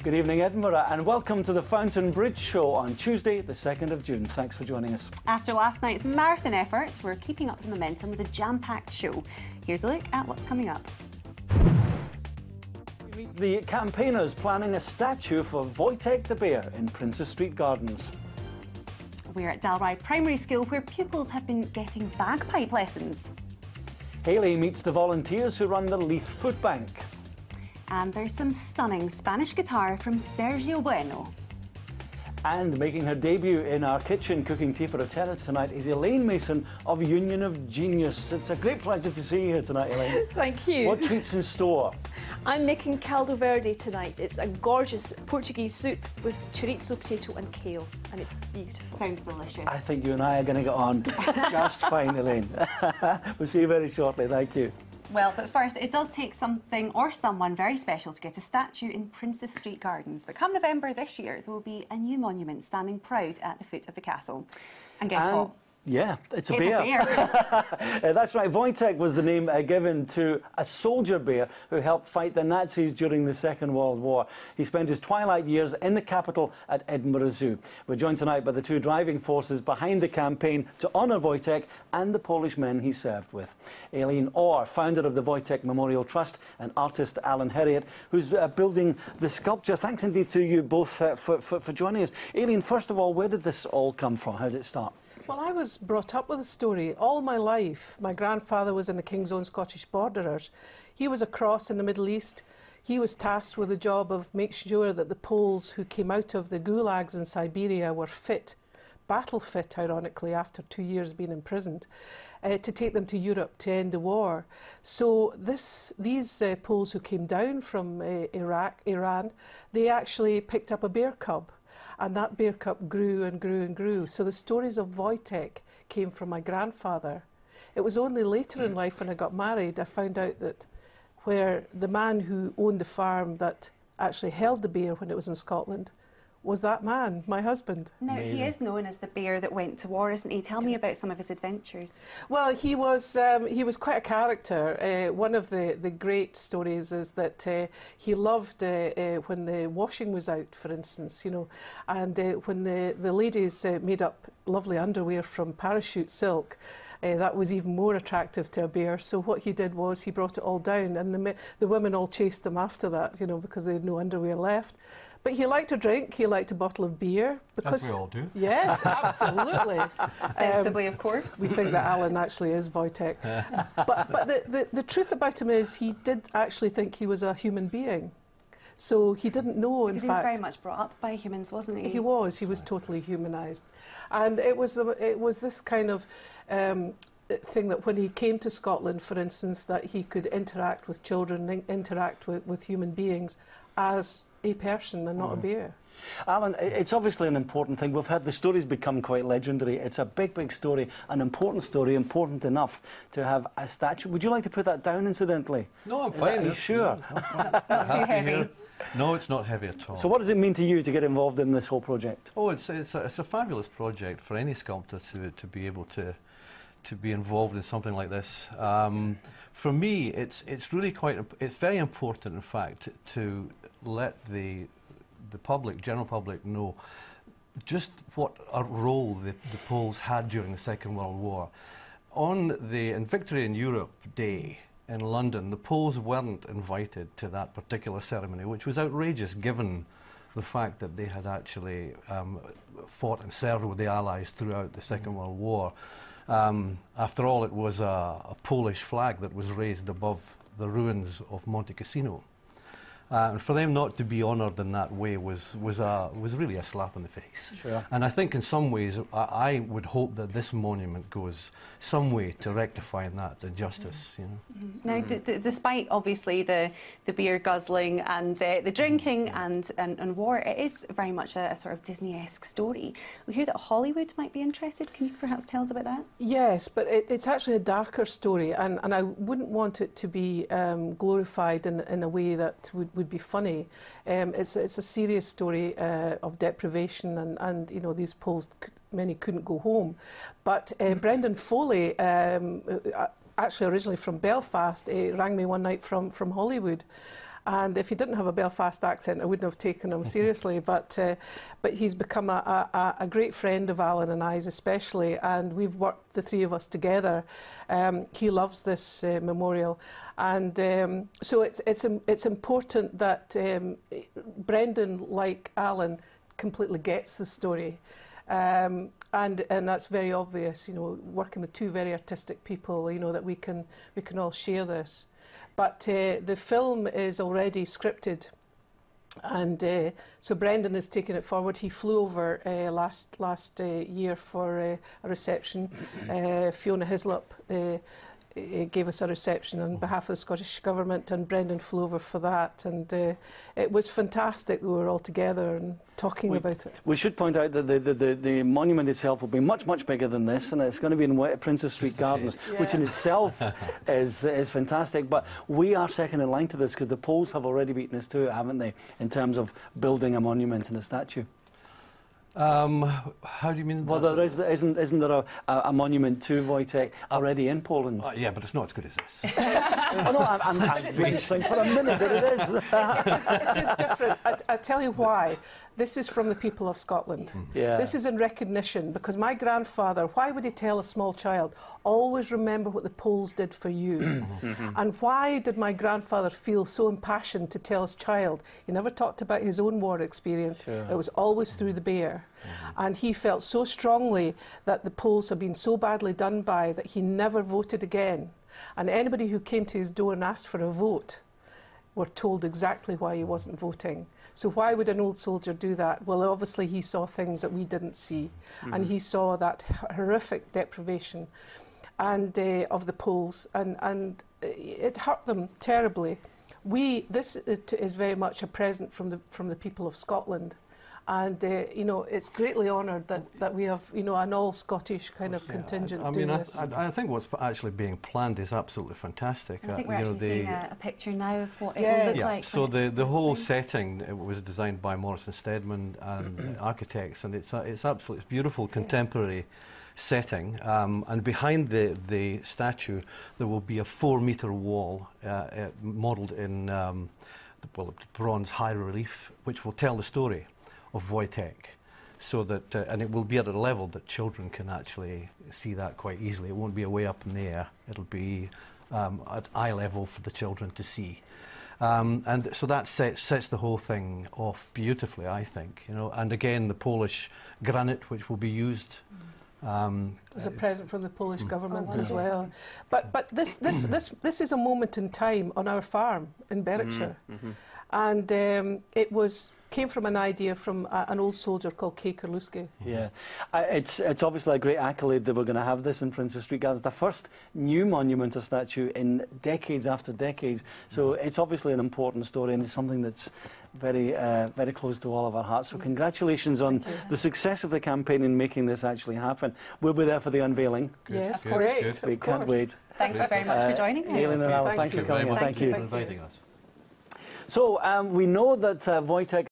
Good evening, Edinburgh, and welcome to the Fountain Bridge Show on Tuesday, the 2nd of June. Thanks for joining us. After last night's marathon efforts, we're keeping up the momentum with a jam-packed show. Here's a look at what's coming up. We meet the campaigners planning a statue for Wojtek the bear in Princess Street Gardens. We're at Dalry Primary School, where pupils have been getting bagpipe lessons. Hayley meets the volunteers who run the Leith Food Bank. And there's some stunning Spanish guitar from Sergio Bueno. And making her debut in our kitchen cooking tea for a tenant tonight is Elaine Mason of Union of Genius. It's a great pleasure to see you here tonight, Elaine. Thank you. What treats in store? I'm making caldo verde tonight. It's a gorgeous Portuguese soup with chorizo, potato and kale, and it's beautiful. Sounds delicious. I think you and I are going to get on just fine, Elaine. We'll see you very shortly. Thank you. Well, but first, it does take something or someone very special to get a statue in Princess Street Gardens. But come November this year, there will be a new monument standing proud at the foot of the castle. And guess what? Yeah, it's a bear. That's right. Wojtek was the name given to a soldier bear who helped fight the Nazis during the Second World War. He spent his twilight years in the capital at Edinburgh Zoo. We're joined tonight by the two driving forces behind the campaign to honour Wojtek and the Polish men he served with. Aileen Orr, founder of the Wojtek Memorial Trust, and artist Alan Herriot, who's building the sculpture. Thanks indeed to you both for joining us. Aileen, first of all, where did this all come from? How did it start? Well, I was brought up with a story all my life. My grandfather was in the King's Own Scottish Borderers. He was across in the Middle East. He was tasked with the job of making sure that the Poles who came out of the gulags in Siberia were fit, battle fit, ironically, after 2 years being imprisoned, to take them to Europe to end the war. So these Poles who came down from Iran, they actually picked up a bear cub. And that bear cub grew and grew and grew. So the stories of Wojtek came from my grandfather. It was only later in life, when I got married, I found out that where the man who owned the farm that actually held the bear when it was in Scotland was that man, my husband. Now, he is known as the bear that went to war, isn't he? Tell me about some of his adventures. Well, he was quite a character. One of the great stories is that he loved when the washing was out, for instance, you know, and when the ladies made up lovely underwear from parachute silk, that was even more attractive to a bear. So what he did was he brought it all down, and the women all chased him after that, you know, because they had no underwear left. But he liked to drink. He liked a bottle of beer. Because, as we all do. Yes, absolutely. Sensibly, of course. We think that Alan actually is Wojtek. but the truth about him is he did actually think he was a human being. So he didn't know, in fact. He was very much brought up by humans, wasn't he? He was. He was totally humanised. And it was this kind of thing that when he came to Scotland, for instance, that he could interact with children, interact with human beings as a person and not a bear. Alan, it's obviously an important thing. We've had the stories become quite legendary. It's a big, big story, an important story, important enough to have a statue. Would you like to put that down, incidentally? No, I'm fine. Are you sure? Not too heavy. No, it's not heavy at all. So what does it mean to you to get involved in this whole project? Oh, it's a fabulous project for any sculptor to be able to be involved in something like this. For me, it's really it's very important, in fact, to let the public, general public, know just what a role the Poles had during the Second World War. On Victory in Europe Day in London, the Poles weren't invited to that particular ceremony, which was outrageous given the fact that they had actually fought and served with the Allies throughout the Second World War. After all, it was a Polish flag that was raised above the ruins of Monte Cassino. And for them not to be honoured in that way was really a slap in the face. Sure. And I think in some ways I would hope that this monument goes some way to rectifying that injustice. You know? Now, despite obviously the beer guzzling and the drinking and war, it is very much a sort of Disney-esque story. We hear that Hollywood might be interested. Can you perhaps tell us about that? Yes, but it's actually a darker story, and I wouldn't want it to be glorified in a way that would be funny. It's a serious story of deprivation, and you know, these Poles, many couldn't go home. But Brendan Foley, actually originally from Belfast, rang me one night from Hollywood. And if he didn't have a Belfast accent, I wouldn't have taken him seriously. But he's become a great friend of Alan and I's especially, and we've worked, the three of us, together. He loves this memorial, and so it's important that Brendan, like Alan, completely gets the story. And that's very obvious, you know, working with two very artistic people, you know, that we can all share this. But the film is already scripted, and so Brendan has taken it forward. He flew over last year for a reception. Fiona Hislop gave us a reception on behalf of the Scottish Government, and Brendan flew over for that, and it was fantastic. We were all together and talking about it. We should point out that the monument itself will be much, much bigger than this, and it's going to be in Princess Street Gardens, which in itself is fantastic. But we are second in line to this because the Poles have already beaten us to it, haven't they, in terms of building a monument and a statue? How do you mean? Well, there isn't there a monument to Wojtek already in Poland? Yeah, but it's not as good as this. Oh, no, I'm thinking for a minute that it is. It is different. I tell you why. This is from the people of Scotland. Yeah. This is in recognition, because my grandfather, why would he tell a small child, always remember what the Poles did for you? And why did my grandfather feel so impassioned to tell his child? He never talked about his own war experience. Sure. It was always through the bear. And he felt so strongly that the Poles had been so badly done by that he never voted again. And anybody who came to his door and asked for a vote were told exactly why he wasn't voting. So why would an old soldier do that? Well, obviously he saw things that we didn't see, and he saw that horrific deprivation and of the Poles, and it hurt them terribly. This is very much a present from the people of Scotland. And you know, it's greatly honoured that we have, you know, an all-Scottish kind of contingent doing this. I think what's actually being planned is absolutely fantastic. I think we're actually seeing a picture now of what it will look like. So the whole setting was designed by Morris and Stedman and architects, and it's absolutely beautiful contemporary setting. And behind the statue, there will be a 4-metre wall modelled in bronze high relief, which will tell the story of Wojtek, so that and it will be at a level that children can actually see that quite easily. It won't be way up in the air. It'll be at eye level for the children to see, and so that sets the whole thing off beautifully, I think. You know, and again the Polish granite, which will be used. There's a present from the Polish government as well. But this is a moment in time on our farm in Berwickshire, and it came from an idea from an old soldier called Kay Kerluski. Yeah, it's obviously a great accolade that we're going to have this in Princess Street Gardens, the first new monument or statue in decades after decades. So it's obviously an important story, and it's something that's very, very close to all of our hearts. So congratulations on the success of the campaign in making this actually happen. We'll be there for the unveiling. Good. Yes, Good. great. Good. We can't wait. Thank you very much for joining us. Aileen and Alan, thanks for coming in. Thank Thank you you for inviting us. So we know that Wojtek